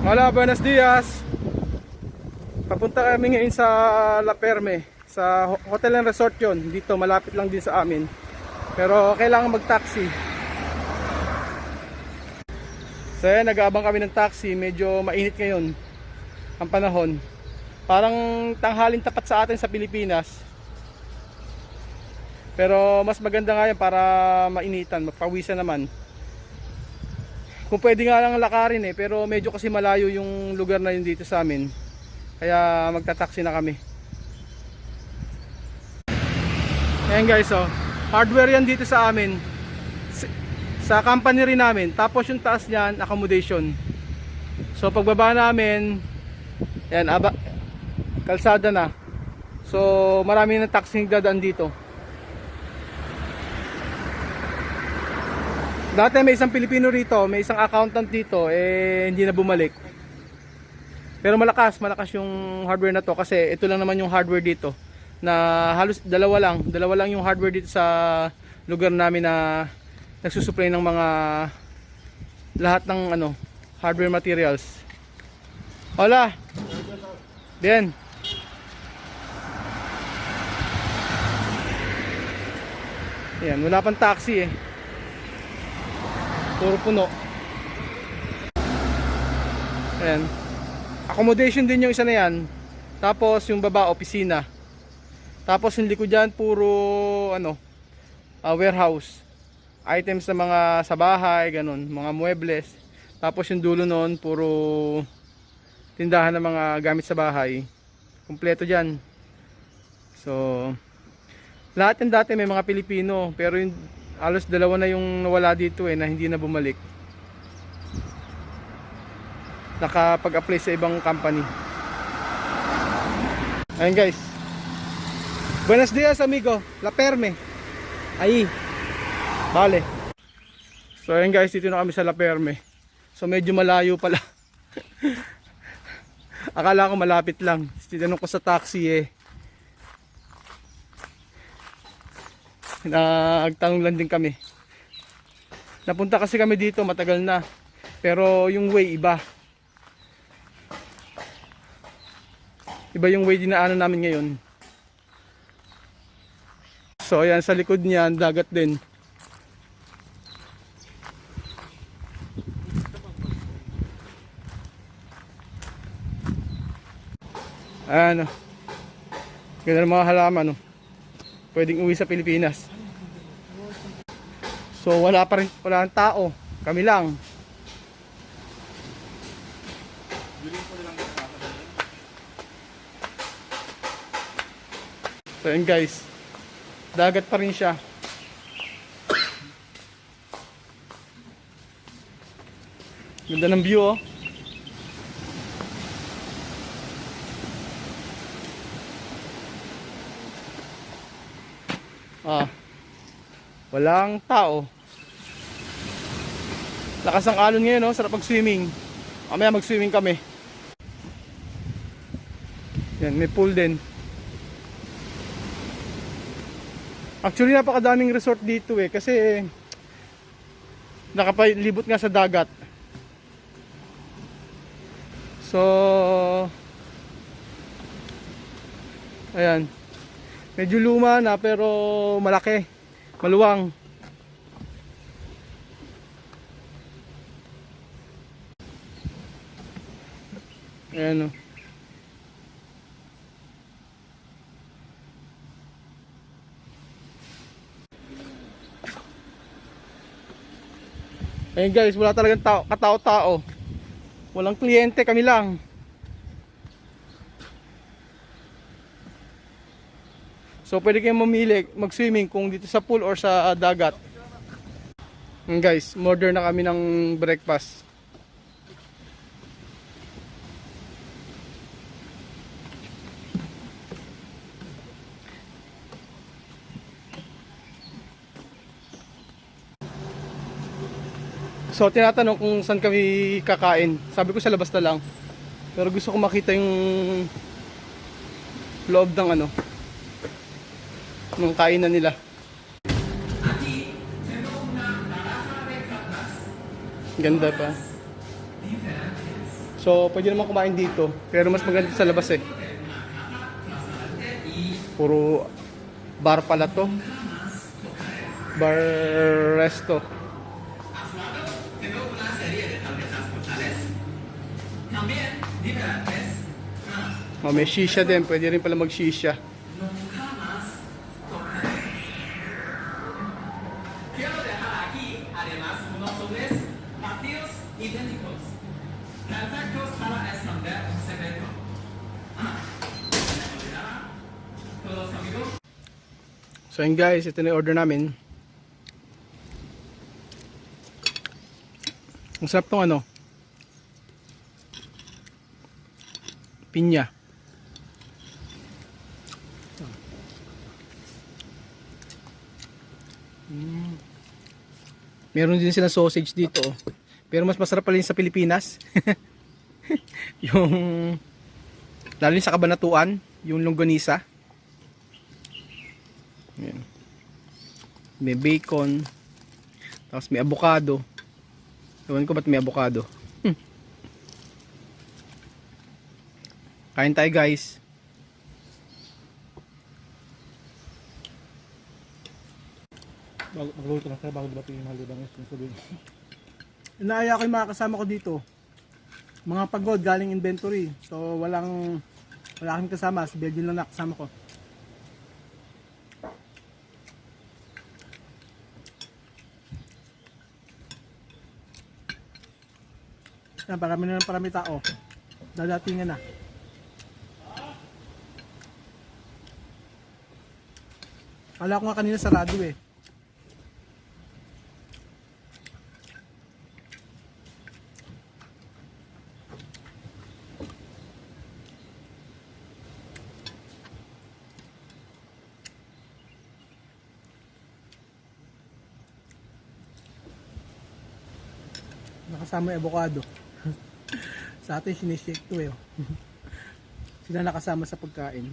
Hola, buenos dias. Papunta kami ngayon sa Ferme, sa hotel and resort yon. Dito, malapit lang din sa amin. Pero kailangan mag-taxi. So yan, nag-aabang kami ng taxi. Medyo mainit ngayon ang panahon. Parang tanghalin tapat sa atin sa Pilipinas. Pero mas maganda nga yan para mainitan, magpawisan naman. Kung pwede nga lang lakarin pero medyo kasi malayo yung lugar na yun dito sa amin. Kaya magta-taxi na kami. Ayan guys, hardware yan dito sa amin. Sa company rin namin. Tapos yung taas niyan, accommodation. So pagbaba namin, ayan, kalsada na. So marami ng taxi nagdadaan dito. Dati may isang Pilipino rito, may isang accountant dito, hindi na bumalik. Pero malakas yung hardware na to kasi ito lang naman yung hardware dito. Na halos dalawa lang yung hardware dito sa lugar namin na nagsusupply ng mga lahat ng hardware materials. Hola. Bien. Ayan, wala pang taxi Puro puno. Ayan. Accommodation din yung isa na yan. Tapos yung baba, opisina. Tapos yung likod dyan, puro warehouse. Items na mga sa bahay, ganun. Mga muebles. Tapos yung dulo nun, puro tindahan ng mga gamit sa bahay. Kumpleto dyan. So, lahat yung dati may mga Pilipino. Pero yung halos dalawa na yung nawala dito na hindi na bumalik. Nakapag-apply sa ibang company. Ayun guys. Buenos dias amigo. La Ferme. Ay. Vale. So ayun guys, dito na kami sa La Ferme. So medyo malayo pala. Akala ko malapit lang. Tinanong ko sa taxi nagtanong lang din kami. Napunta kasi kami dito matagal na. Pero yung way iba. Iba yung way dinaanan namin ngayon. So ayan, sa likod niyan dagat din. Ayan ganda ng mga halaman pwedeng uwi sa Pilipinas. So wala ang tao. Kami lang. So yun guys. Dagat pa rin siya. Ganda ng view walang tao. Lakas ang alon ngayon sarap mag-swimming. Mamaya mag-swimming kami. Yan, may pool din. Actually napakadaming resort dito kasi nakapalibot nga sa dagat. So ayan. Medyo luma na pero malaki. Maluwang. Ayan Ayan guys, wala talagang katao-tao. Walang kliyente, kami lang. So pwede kayong mamili mag-swimming kung dito sa pool or sa dagat. Guys, order na kami ng breakfast. So tinatanong kung saan kami kakain. Sabi ko sa labas na lang. Pero gusto ko makita yung loob ng ng kainan nila. Ganda pa. So, pwede naman kumain dito. Pero mas maganda sa labas eh. Puro bar pala to. Bar resto. Oh, may shisha din. Pwede rin pala mag-shisha. So yun guys, ito na yung order namin. Ang sarap tong ano, pinya. Meron din sila sausage dito. Pero mas masarap pala yun sa Pilipinas. Yung lalo sa Kabanatuan, yung longganisa. Ayan. May bacon. Tapos may avocado. Ewan ko ba't may avocado. Kain tayo guys. Magluto lang tayo bago diba yung halibang is. Inaaya ko yung mga kasama ko dito. Mga pagod galing inventory. So wala kaming kasama. Si Belgian lang nakasama ko. Yan, parami tao. Dadatingan na. Kala ko nga kanina sarado eh. Nakasama yung avocado. Sa atin sinishake to eh. Sila nakasama sa pagkain.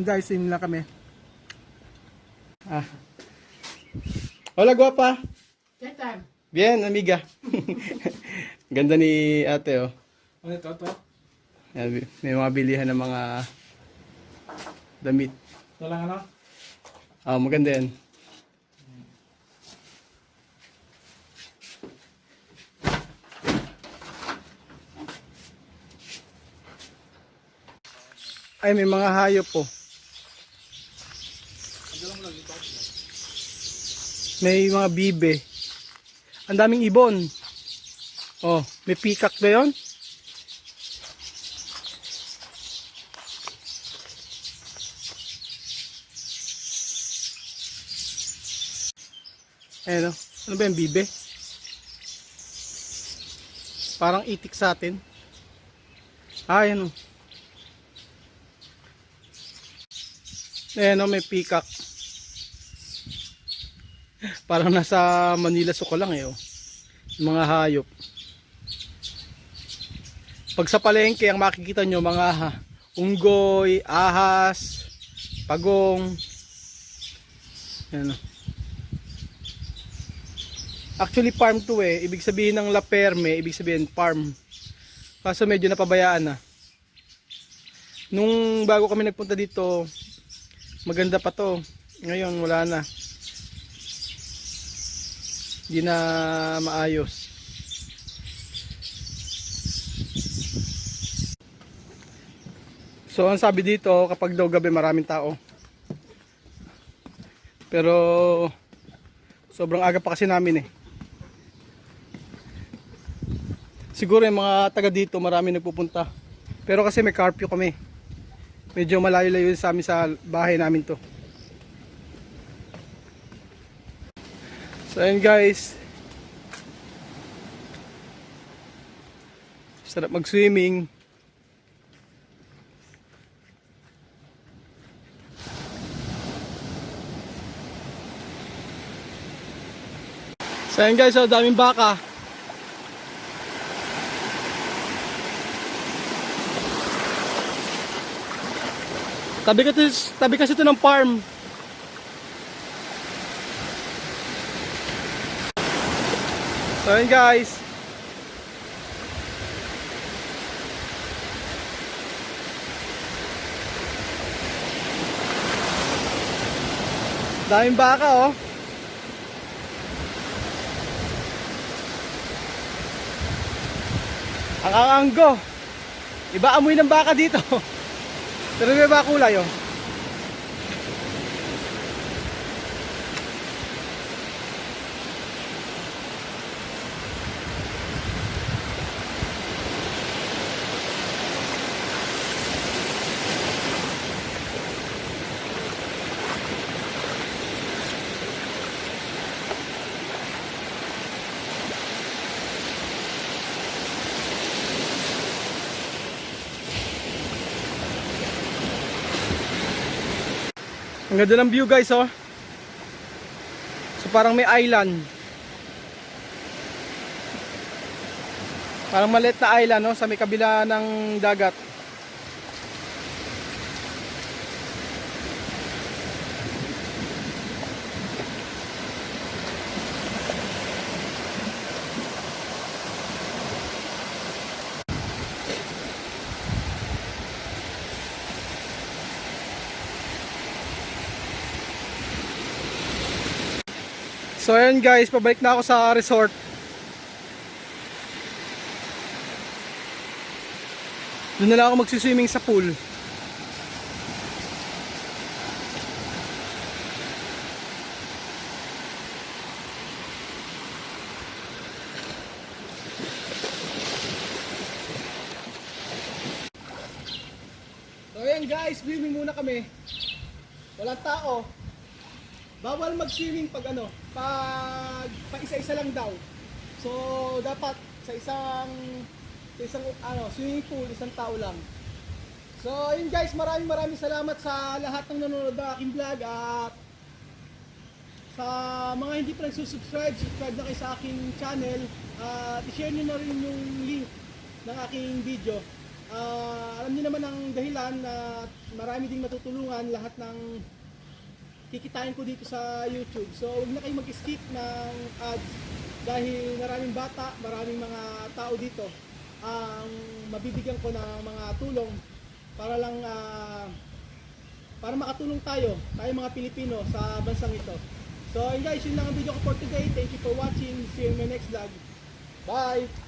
Guys, yun lang kami. Hola guapa. ¿Qué tal? Bien, amiga. Ganda ni ate oh. Ano ito? May mga bilihan ng mga damit. Ito lang ano? Maganda yan. Ay, may mga hayop po. May mga bibe. Ang daming ibon. Oh, may peacock ba yun? Ayan o. Ano ba yung bibe? Parang itik sa atin. Ayan o. Ayan o, may peacock. Parang nasa Manila Suka lang eh o. Mga hayop. Pag sa palengke, ang makikita nyo mga unggoy, ahas, pagong. Ayan o. Actually farm to eh. Ibig sabihin ng La Ferme, ibig sabihin farm. Kaso medyo napabayaan na. Nung bago kami nagpunta dito, maganda pa to. Ngayon wala na. Hindi na maayos. So ang sabi dito, kapag daw gabi maraming tao. Pero sobrang aga pa kasi namin eh. Siguro yung mga taga dito marami nagpupunta. Pero kasi may curfew kami. Medyo malayo-layo sa amin sa bahay namin to. So ayun guys. Sarap mag-swimming. So ayun guys, so daming baka. Tabi kasi ito ng farm. So yun guys. Daming baka oh. Ang anggo. Iba amoy ng baka dito. Pero may ba kulay oh. Ang ganda ng view guys oh. So parang may island. Parang maliit na island no, sa may kabila ng dagat. So ayan guys, pabalik na ako sa resort. Doon na lang ako magsiswimming sa pool. So ayan guys, swimming muna kami. Walang tao. Bawal mag-swimming pag pag isa-isa lang daw. So dapat sa isang swimming pool, isang tao lang. So yun guys, maraming salamat sa lahat ng nanonood ng aking vlog, at sa mga hindi pa nagsusubscribe, subscribe na kayo sa aking channel, at i-share nyo na rin yung link ng aking video. Alam niyo naman ang dahilan na marami ding matutulungan lahat ng kikitain ko dito sa YouTube. So huwag na kayo mag-skip ng ads dahil maraming bata, maraming mga tao dito ang mabibigyan ko ng mga tulong para lang para makatulong tayo mga Pilipino sa bansang ito. So guys, yun lang ang video ko for today. Thank you for watching. See you in my next vlog. Bye!